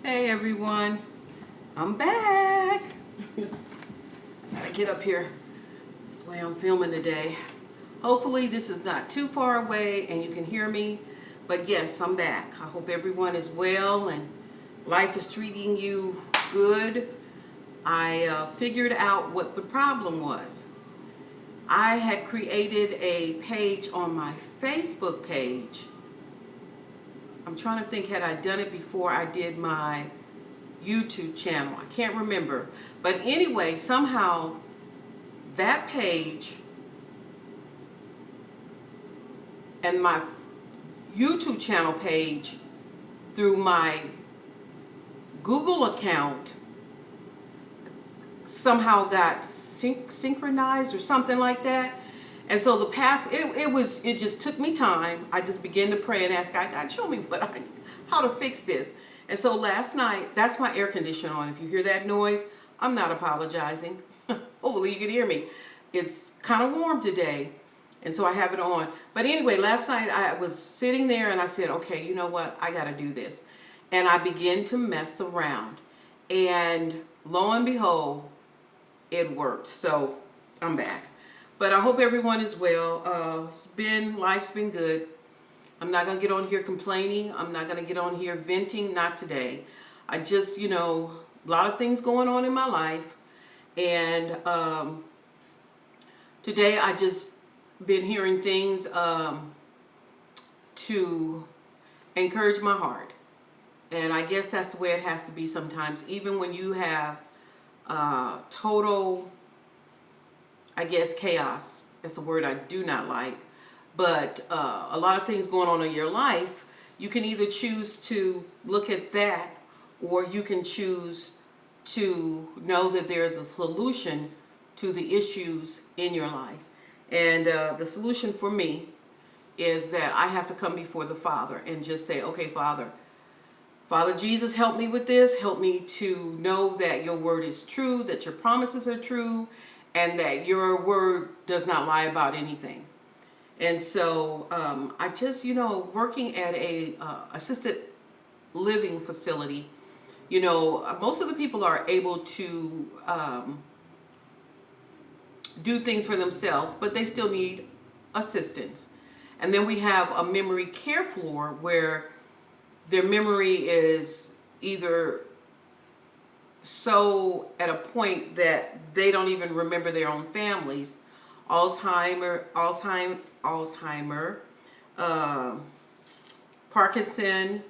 Hey everyone, I'm back. Gotta get up here. That's the way I'm filming today. Hopefully this is not too far away and you can hear me. But yes, I'm back. I hope everyone is well and life is treating you good. I figured out what the problem was. I had created a page on my Facebook page. I'm trying to think, had I done it before I did my YouTube channel? I can't remember. But anyway, somehow that page and my YouTube channel page through my Google account somehow got synchronized or something like that. And so it just took me time. I just began to pray and ask God, show me how to fix this. And so last night, that's my air conditioner on. If you hear that noise, I'm not apologizing. Hopefully you can hear me. It's kind of warm today, and so I have it on. But anyway, last night I was sitting there and I said, okay, you know what? I got to do this. And I began to mess around. And lo and behold, it worked. So I'm back. But I hope everyone is well. Life's been good. I'm not going to get on here complaining. I'm not going to get on here venting. Not today. I just, a lot of things going on in my life. And today I just been hearing things to encourage my heart. And I guess that's the way it has to be sometimes. Even when you have total, I guess, chaos. That's a word I do not like. But a lot of things going on in your life, you can either choose to look at that, or you can choose to know that there's a solution to the issues in your life. And the solution for me is that I have to come before the Father and just say, okay, Father Jesus, help me with this. Help me to know that your word is true, that your promises are true, and that your word does not lie about anything. And so I just, working at a assisted living facility, most of the people are able to do things for themselves, but they still need assistance. And then we have a memory care floor where their memory is either so at a point that they don't even remember their own families. Alzheimer, Parkinson,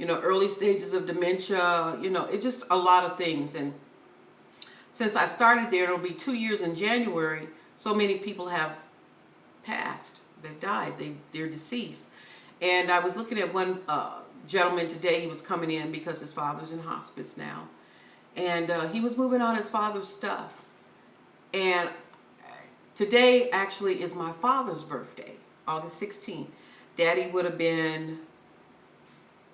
early stages of dementia, it's just a lot of things. And since I started there, it'll be 2 years in January, so many people have passed. They've died. They're deceased. And I was looking at one gentleman today. He was coming in because his father's in hospice now. And he was moving out his father's stuff. And today actually is my father's birthday, August 16th. Daddy would have been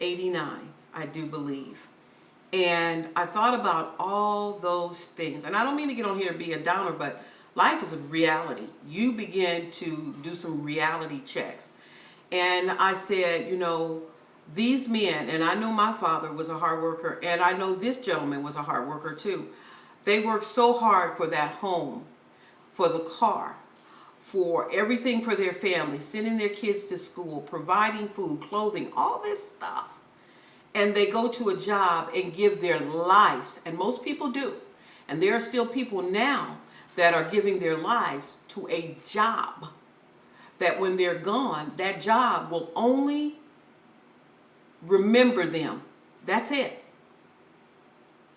89, I do believe. And I thought about all those things. And I don't mean to get on here to be a downer, but life is a reality. You begin to do some reality checks. And I said, these men, and I know my father was a hard worker, and I know this gentleman was a hard worker too. They worked so hard for that home, for the car, for everything for their family, sending their kids to school, providing food, clothing, all this stuff. And they go to a job and give their lives, and most people do. And there are still people now that are giving their lives to a job that when they're gone, that job will only remember them. That's it.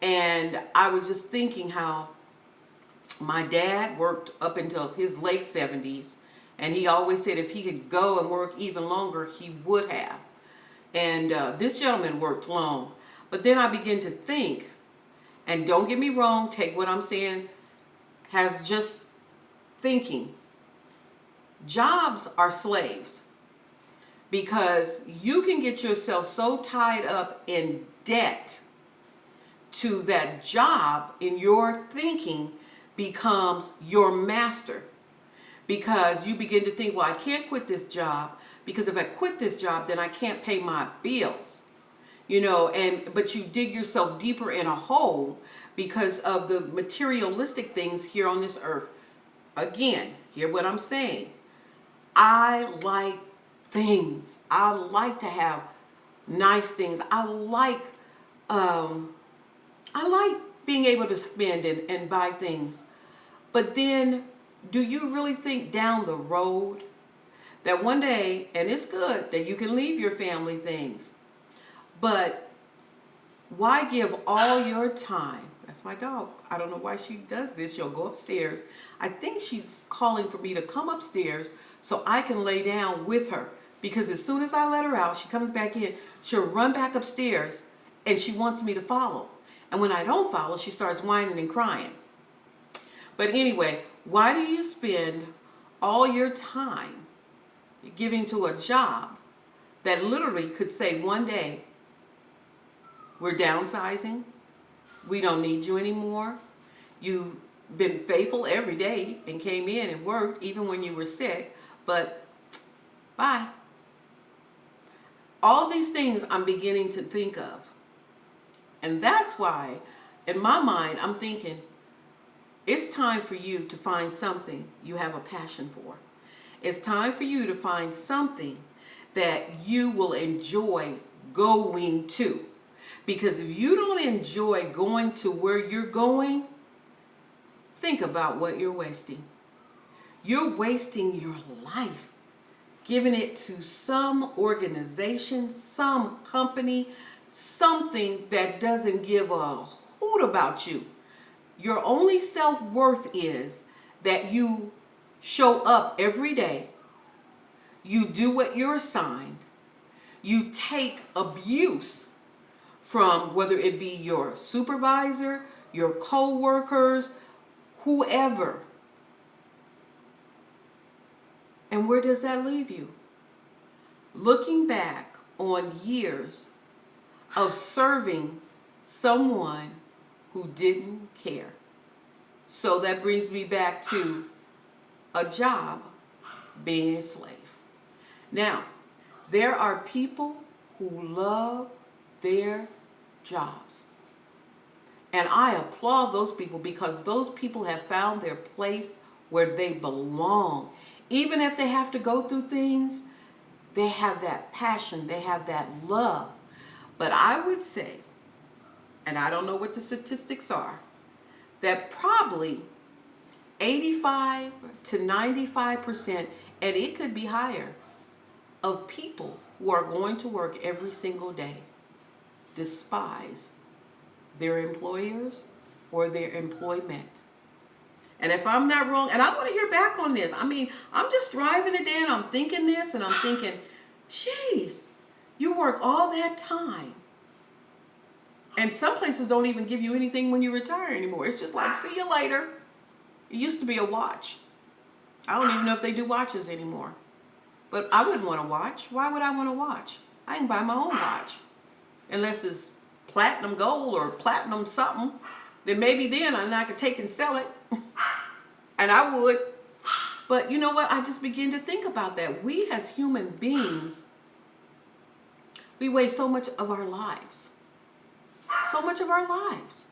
And I was just thinking how my dad worked up until his late 70s, and he always said if he could go and work even longer, he would have. And this gentleman worked long. But then I began to think, and don't get me wrong, take what I'm saying as just thinking. Jobs are slaves, because you can get yourself so tied up in debt to that job, in your thinking becomes your master. Because you begin to think, well, I can't quit this job, because if I quit this job, then I can't pay my bills. but you dig yourself deeper in a hole because of the materialistic things here on this earth. Again, hear what I'm saying. I like things. I like to have nice things. I like being able to spend and buy things. But then, do you really think down the road that one day, and it's good that you can leave your family things, but why give all your time? That's my dog. I don't know why she does this. She'll go upstairs. I think she's calling for me to come upstairs so I can lay down with her. Because as soon as I let her out, she comes back in, she'll run back upstairs and she wants me to follow. And when I don't follow, she starts whining and crying. But anyway, why do you spend all your time giving to a job that literally could say one day, we're downsizing, we don't need you anymore, you've been faithful every day and came in and worked even when you were sick, but bye. All these things I'm beginning to think of. And that's why, in my mind, I'm thinking, it's time for you to find something you have a passion for. It's time for you to find something that you will enjoy going to. Because if you don't enjoy going to where you're going, think about what you're wasting. You're wasting your life, giving it to some organization, some company, something that doesn't give a hoot about you. Your only self-worth is that you show up every day, you do what you're assigned, you take abuse from whether it be your supervisor, your co-workers, whoever. And where does that leave you? Looking back on years of serving someone who didn't care. So that brings me back to a job, being a slave. Now, there are people who love their jobs. And I applaud those people because those people have found their place where they belong. Even if they have to go through things, they have that passion, they have that love. But I would say, and I don't know what the statistics are, that probably 85 to 95%, and it could be higher, of people who are going to work every single day despise their employers or their employment. And if I'm not wrong, and I want to hear back on this. I mean, I'm just driving it in, I'm thinking this, and I'm thinking, geez, you work all that time. And some places don't even give you anything when you retire anymore. It's just like, see you later. It used to be a watch. I don't even know if they do watches anymore. But I wouldn't want to watch. Why would I want to watch? I can buy my own watch. Unless it's platinum gold or platinum something. Then maybe then I could take and sell it. And I would. But you know what? I just begin to think about that. We as human beings, we waste so much of our lives. So much of our lives.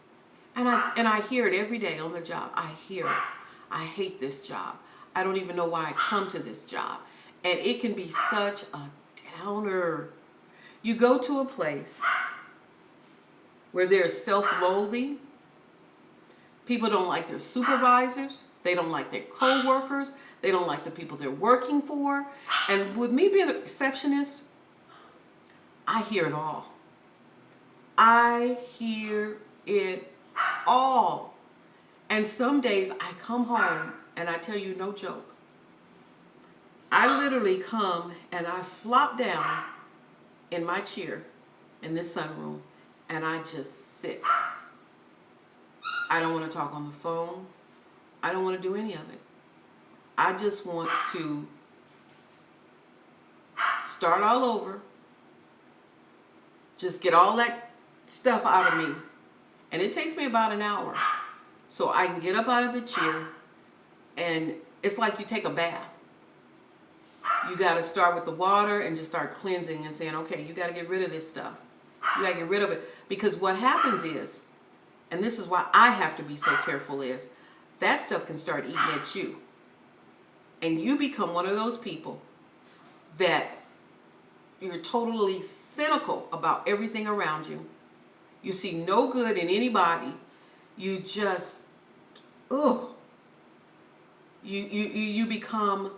And I hear it every day on the job. I hear it. I hate this job. I don't even know why I come to this job. And it can be such a downer. You go to a place where there's self-loathing. People don't like their supervisors. They don't like their co-workers. They don't like the people they're working for. And with me being a receptionist, I hear it all. I hear it all. And some days I come home and I tell you no joke. I literally come and I flop down in my chair in this sunroom and I just sit. I don't want to talk on the phone. I don't want to do any of it. I just want to start all over. Just get all that stuff out of me. And it takes me about an hour. So I can get up out of the chair and it's like you take a bath. You got to start with the water and just start cleansing and saying, okay, you got to get rid of this stuff. You gotta get rid of it. Because what happens is, and this is why I have to be so careful, is that stuff can start eating at you. And you become one of those people that you're totally cynical about everything around you. You see no good in anybody. You just, ugh. You become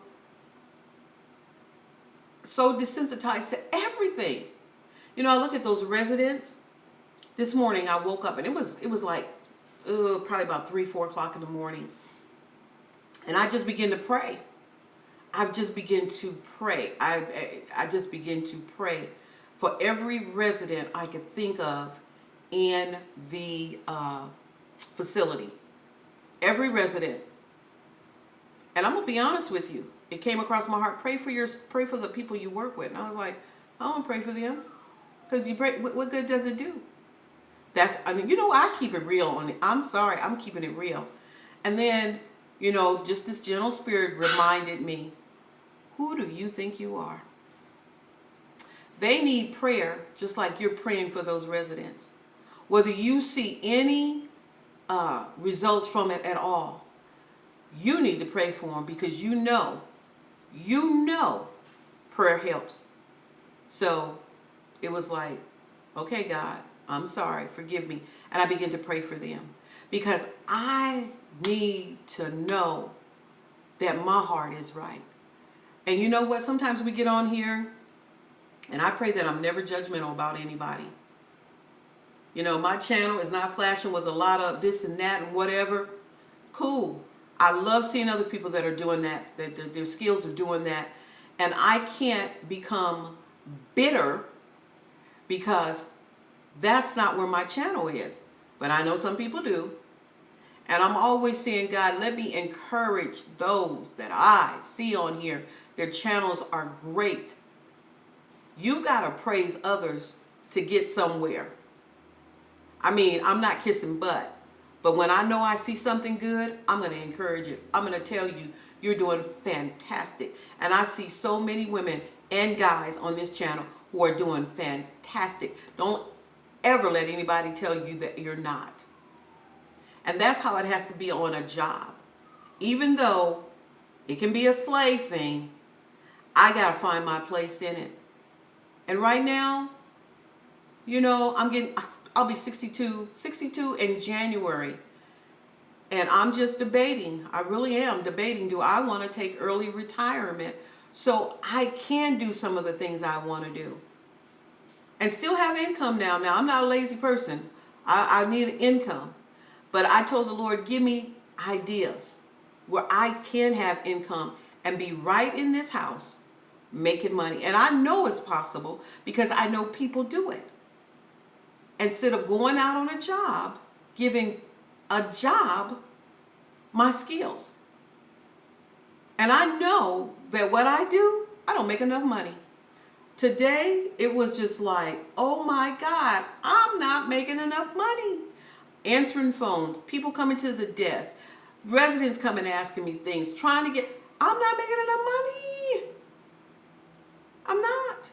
so desensitized to everything. You know, I look at those residents. This morning I woke up and it was like probably about 3-4 o'clock in the morning, and I just began to pray. I just begin to pray. I just begin to pray for every resident I could think of in the facility. Every resident. And I'm gonna be honest with you. It came across my heart. Pray for the people you work with. And I was like, I don't pray for them, because you pray. What good does it do? I mean, you know, I keep it real on it. I'm sorry, I'm keeping it real. And then, you know, just this gentle spirit reminded me, who do you think you are? They need prayer just like you're praying for those residents. Whether you see any results from it at all, you need to pray for them, because you know prayer helps. So it was like, okay, God, I'm sorry, forgive me. And I began to pray for them, because I need to know that my heart is right. And you know what? Sometimes we get on here, and I pray that I'm never judgmental about anybody. You know, my channel is not flashing with a lot of this and that and whatever. Cool. I love seeing other people that are doing that their skills are doing that. And I can't become bitter, because that's not where my channel is. But I know some people do. And I'm always saying, God, let me encourage those that I see on here. Their channels are great. You got to praise others to get somewhere. I mean, I'm not kissing butt. But when I know I see something good, I'm going to encourage it. I'm going to tell you, you're doing fantastic. And I see so many women and guys on this channel who are doing fantastic. Don't ever let anybody tell you that you're not. And that's how it has to be on a job. Even though it can be a slave thing, I got to find my place in it. And right now, you know, I'll be 62 in January. And I'm just debating. I really am debating. Do I want to take early retirement so I can do some of the things I want to do and still have income now? Now, I'm not a lazy person. I need an income. But I told the Lord, give me ideas where I can have income and be right in this house making money. And I know it's possible, because I know people do it. Instead of going out on a job, giving a job my skills. And I know that what I do, I don't make enough money. Today, it was just like, oh my God, I'm not making enough money. Answering phones, people coming to the desk, residents coming asking me things, I'm not making enough money. I'm not.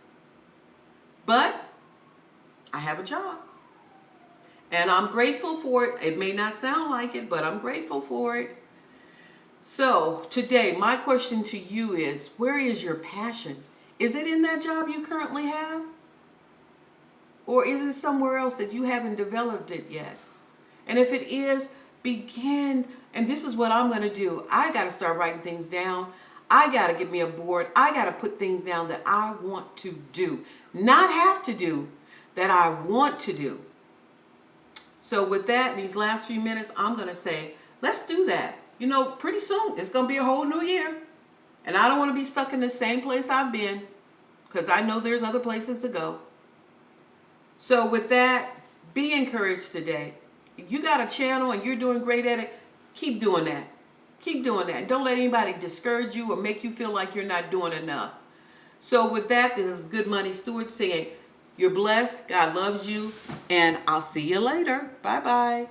But I have a job. And I'm grateful for it. It may not sound like it, but I'm grateful for it. So today, my question to you is, where is your passion? Is it in that job you currently have? Or is it somewhere else that you haven't developed it yet? And if it is, begin. And this is what I'm going to do. I got to start writing things down. I got to get me a board. I got to put things down that I want to do. Not have to do, that I want to do. So with that, these last few minutes, I'm going to say, let's do that. You know, pretty soon, it's going to be a whole new year. And I don't want to be stuck in the same place I've been, because I know there's other places to go. So with that, be encouraged today. If you got a channel and you're doing great at it, keep doing that. Keep doing that. Don't let anybody discourage you or make you feel like you're not doing enough. So with that, this is Good Money Stewart saying, you're blessed, God loves you, and I'll see you later. Bye-bye.